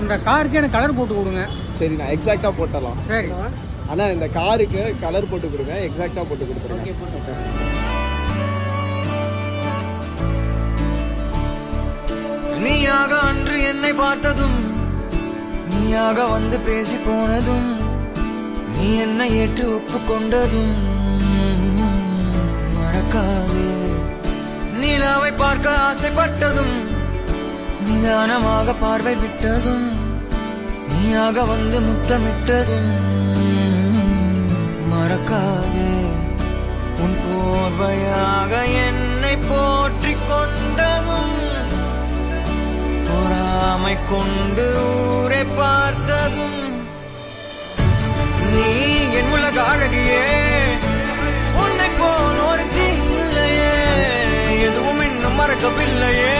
இந்த காருக்கு எனக்கு கலர் போட்டு கொடுங்க. சரிண்ணா, எக்ஸாக்டாக போட்டலாம். சரி அண்ணா, இந்த காருக்கு கலர் போட்டு கொடுங்க, எக்ஸாக்டாக போட்டு கொடுத்துருங்க. ஓகே போட்டு. நீயாக அன்று என்னை பார்த்ததும், நீயாக வந்து பேசி போனதும், நீ என்னை ஏற்று ஒப்புக்கொண்டதும் மறக்காதே. நிலாவை பார்க்க ஆசைப்பட்டதும், நிதானமாக பார்வை விட்டதும், நீயாக வந்து முத்தமிட்டதும் மறக்காதே. உன் போர்வையாக என்னை போற்றிக் கொண்டதும், பொறாமை கொண்டு ஊரை பார்த்ததும், நீ என் உலக அழகியே, உன்னை போல் ஒரு தீ இல்லையே, எதுவும் இன்னும் மறக்கவில்லையே.